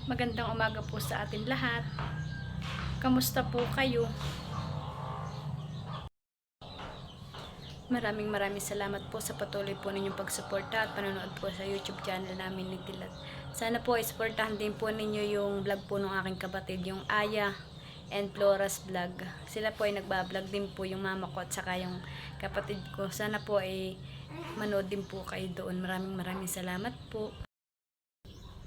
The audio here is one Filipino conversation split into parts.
Magandang umaga po sa atin lahat. Kamusta po kayo? Maraming salamat po sa patuloy po ninyong pagsuporta at panonood po sa YouTube channel namin ni Tilat. Sana po isportahan din po ninyo yung vlog po ng aking kapatid, yung Aya and Flora's vlog. Sila po ay nagbablog din po, yung mama ko at saka yung kapatid ko. Sana po ay manood din po kayo doon. Maraming salamat po.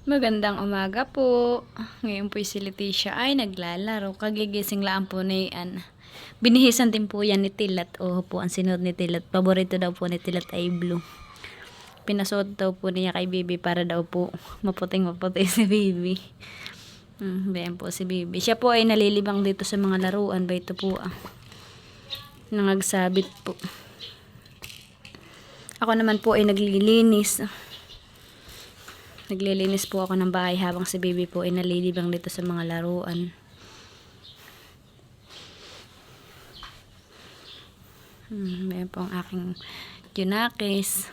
Magandang umaga po. Ngayon po si Leticia ay naglalaro. Kagigising lang po ni Ann. Binihisan din po yan ni Tilat. Oo po, ang sinod ni Tilat. Paborito daw po ni Tilat ay blue. Pinasuot daw po niya kay Bibi para daw po maputing si Bibi. Bayan po si Bibi. Siya po ay nalilibang dito sa mga laruan. Ba ito po nangagsabit po. Ako naman po ay naglilinis. Naglilinis po ako ng bahay habang si Bibi po ay nalilibang dito sa mga laruan. Ayan po ang aking junakis.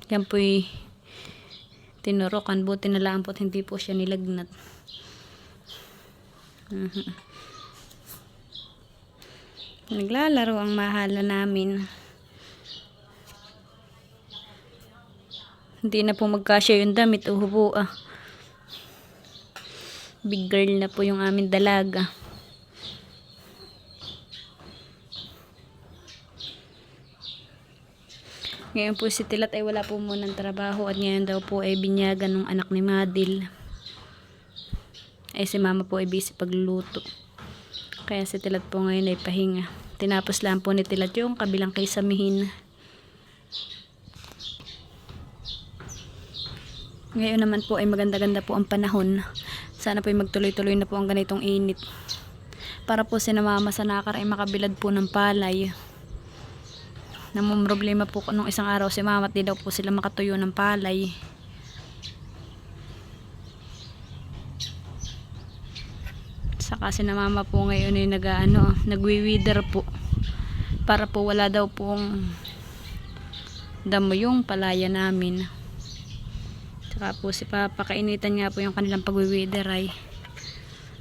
Yan po ay tinurokan. Buti na lang po hindi po siya nilagnat. Naglalaro ang mahala namin. Hindi na po magkasya yung damit. Po. Big girl na po yung aming dalaga. Ngayon po si Tilat ay wala po munang trabaho at ngayon daw po ay binyagan ng anak ni Madil. Ay si mama po ay busy pagluluto. Kaya si Tilat po ngayon ay pahinga. Tinapos lang po ni Tilat yung kabilang kay Samihin. Ngayon naman po ay maganda-ganda po ang panahon. Sana po ay magtuloy-tuloy na po ang ganitong init. Para po si mama sa nakar ay makabilad po ng palay. Namumroblema po nung isang araw si mama at di daw po sila makatuyo ng palay. Saka si mama po ngayon ay nagwi-weeder po. Para po wala daw pong damo yung palaya namin. Saka po si Papa, kainitan nga po yung kanilang pagwiwider ay.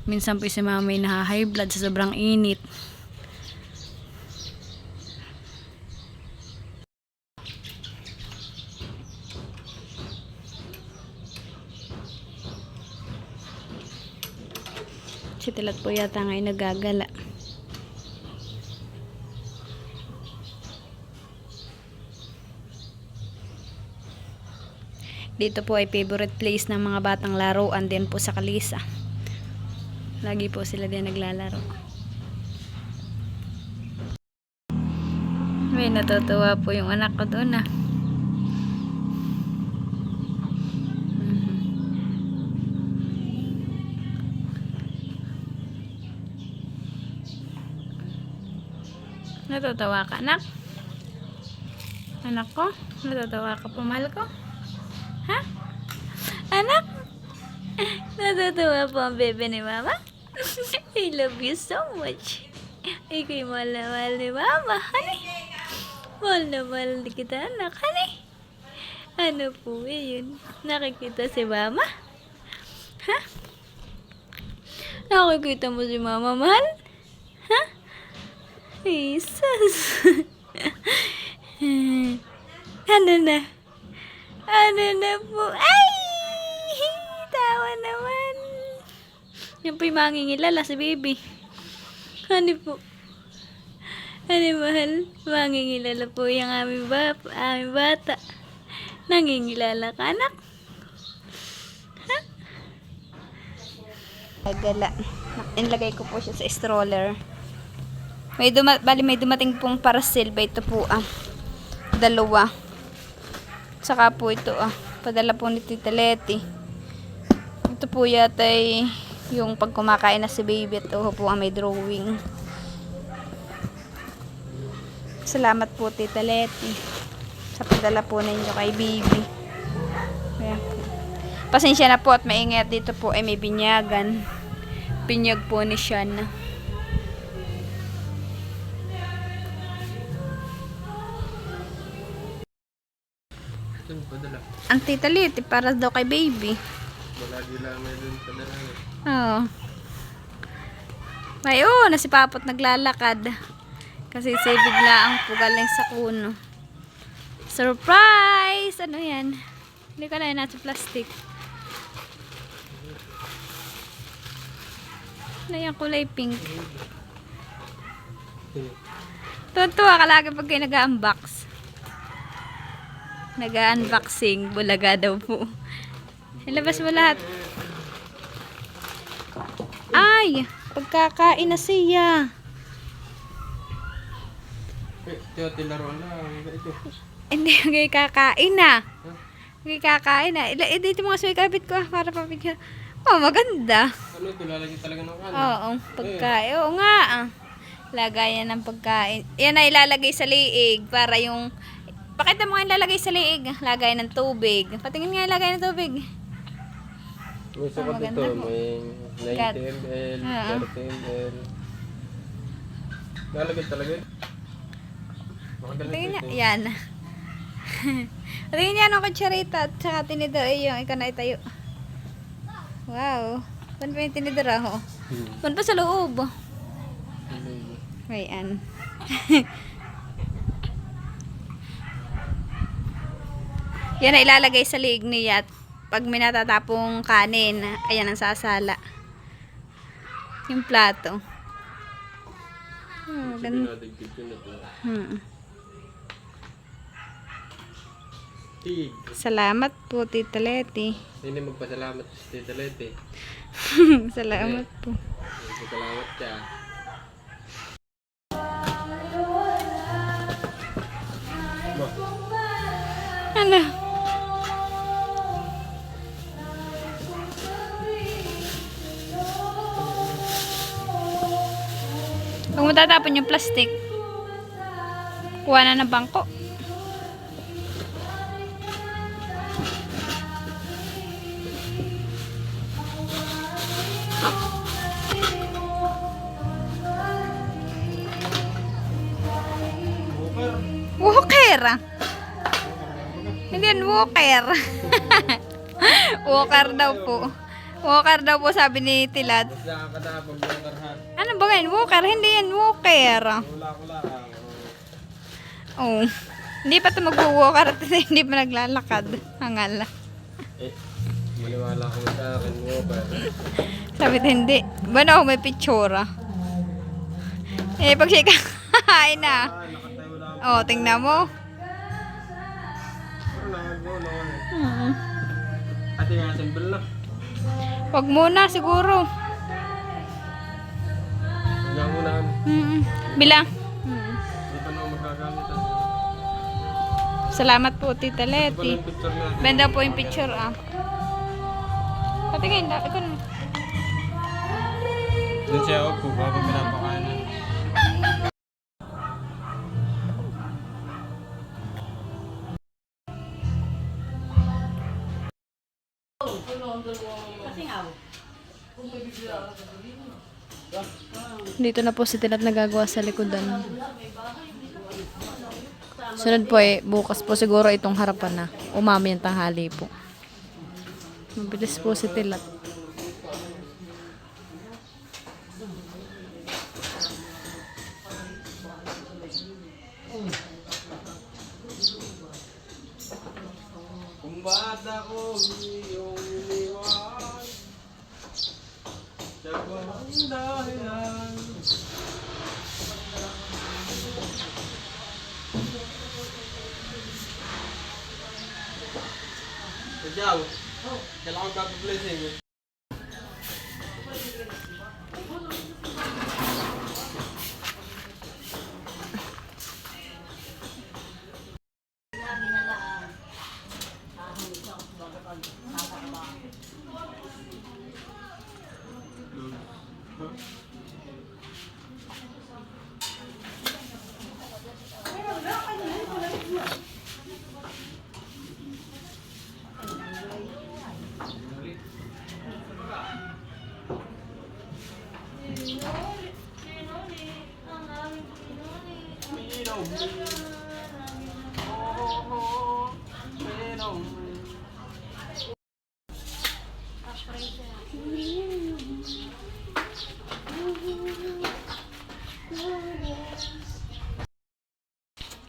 Minsan po si mama ay naha-high blood sa sobrang init. Si Tilat po yata nga ay nagagala. Dito po ay favorite place ng mga batang laruan din po sa Kalisa. Lagi po sila din naglalaro. May natutuwa po yung anak ko doon Natutuwa ka, anak? Anak ko? Natutuwa ka po, mahal ko? Ha? Anak? Natutuwa po ang bebe ni mama? I love you so much. Ika'y mahal na mahal ni mama, honey. Mahal na mahal kita, anak, honey. Ano po yun? Nakikita si mama? Ha? Nakikita mo si mama, mahal? Ha? Jesus. Ano na? Ano na po? Ay! Tawa naman. Yan po yung mangingilala si baby. Ano po? Ano mahal? Mangingilala po yung aming bata. Nangingilala ka, anak? Ha? Gala. Inlagay ko po siya sa stroller. May dumating pong parcel ba ito po dalawa. Saka po ito padala po ni Tita Leti. Ito po yata ay yung pag kumakain na si baby at po ang may drawing. Salamat po Tita Leti sa padala po ninyo kay baby. Ayan po. Pasensya na po at maingat dito po ay may binyagan. Binyag po ni Shan. ang Tita Liti para daw kay baby. Malagi lang may dun sa dalawa. Oo. Ayun, na si Papot naglalakad. Kasi si bigla ang pugaling sa kuno. Surprise! Ano yan? Hindi ka na yun nasa plastic. Ano yan, kulay pink. Tuwa ka lagi pag kayo nag-unbox. Nag-unboxing. Bulaga daw po. Ilabas mo lahat. Ay! Pagkakain na siya. Ito, tilaro lang. Ito. Hindi, magiging kakain na. Magiging kakain na. Dito mga suwi kabit ko para papigyan. Oh, maganda. Ano ito? Lalagyan talaga ng kanin? Oo, pagkain. Oo nga. Lagayan ng pagkain. Yan na ilalagay sa liig para yung... Pakita mo nga ilalagay sa liig. Lagay ng tubig. Patingin nga ilagay ng tubig. May sukat maganda ito. po. May 90 ml, 30 ml. Lalagyan talaga yun. Patingin nga. Yan. Patingin nga ng kutsarita at saka tinidor. Yung ikaw na itayo. Wow. Pan pa yung tinidor ako. Pan pa sa loob. Ayan. Yan na ilalagay sa liig niya at pag may natatapong kanin, ayan ang sasala. Yung plato. Ganda. Tig. Salamat po, Tita Leti. Hindi magpasalamat sa Tita Leti. Salamat po. Magpasalamat siya. Ano? Huwag mo tatapon yung plastic. Kuha na ng bangko. Walker. Hindi yan walker. Walker daw po. Walker daw po sabi ni Tilad. Mas nakakatapag yung karhan. Ano ba yan? Walker? Hindi yan walker. Wala. Oh. Hindi pa ito mag-walker at hindi pa naglalakad. Hangal. Maniwala ko sa akin mo pa. Sabi ito hindi. Ba na ako may pitsura? Pag siya kakain na. Nakatayo lang. Oh, tingnan mo. Pero nakagawa naman. Ate nga, assemble na. Wag muna siguro. Hanggang unahan. Bilang. Hindi pa naman magkagamit. Salamat po, Tita Ito pala Leti. yung picture natin. Benda po yung picture, Patingin, ito na. Doon siya upo, baka pinapakanan. Dito na po si Tinat nagagawa sa likodan. Sunod po bukas po siguro itong harapan na. Umami ang tanghali po. Mabilis po si Tilat. Kung ba't ako iyong iniwan, siya ba ang dahilan? Sadyao, kailangan ka pa-blessing.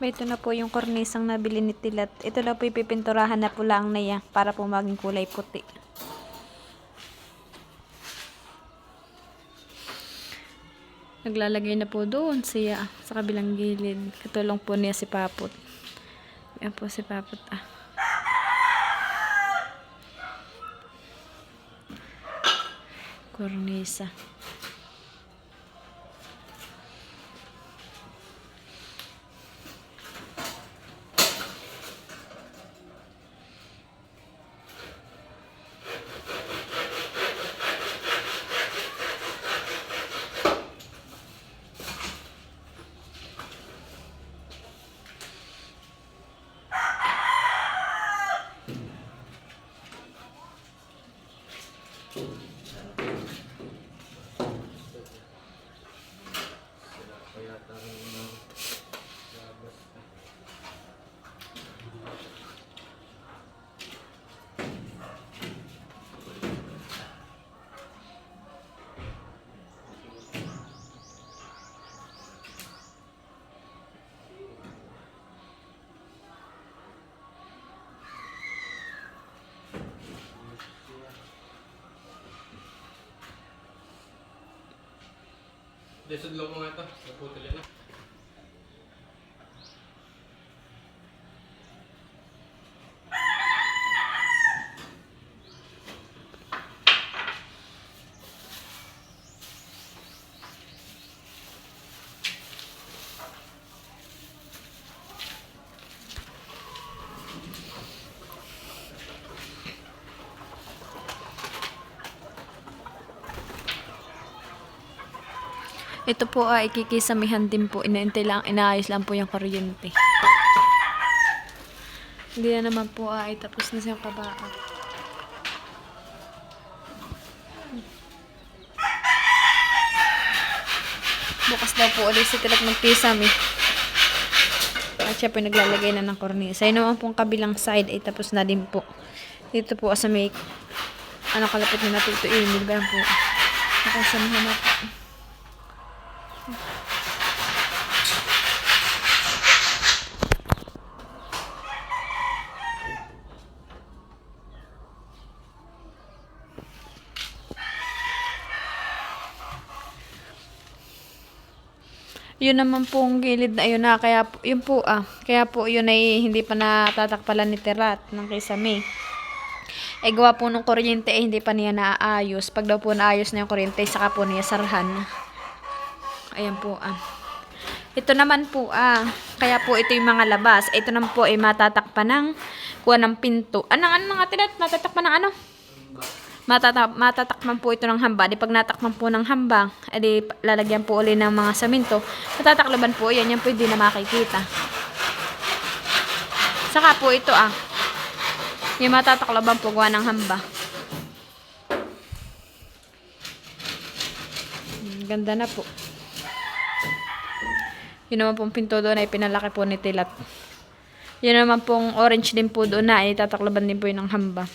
Ito na po yung kornisang nabili ni Tilat. Ito na po ipipinturahan na po lang na yan para po maging kulay puti. Naglalagay na po doon siya sa kabilang gilid. Katulong po niya si Paput. Yan po si Paput Kornisa. Desudlo mo nga ito. Naputol yan na. Ito po ay ikikisamihan din po. Inaayos lang po yung kuryente. Hindi na naman po ay tapos na siyang kabaan. Bukas daw po ulit si Tilat magkisami. At siya po naglalagay na ng kornisa. Ayun naman pong kabilang side ay tapos na din po. Dito po sa may kalapit na natutuin. Hindi ba po? Nakasamahan na po. Yun naman pong gilid na yun na kaya yun po kaya po yun ay hindi pa natatakpalan ni Tilat ng kisame. Gawa po ng kuryente hindi pa niya naaayos. Pag daw po naayos na yung kuryente saka po niya sarhan. Ayan po Ito naman po kaya po ito yung mga labas. Ito naman po ay matatakpan ng kuha ng pinto. Anong mga Tilat? Matatakpan ng ano? Matatakpan po ito ng hamba. Di pag natakpan po ng hamba, edi lalagyan po ulit ng mga saminto. Matataklaban po yan. Yan po hindi na makikita. Saka po ito yung matataklaban po gawa ng hamba. Ganda na po. Yun naman pong pinto doon ay pinalaki po ni Tilat. Yun naman pong orange din po doon na ay tataklaban din po yun ng hamba.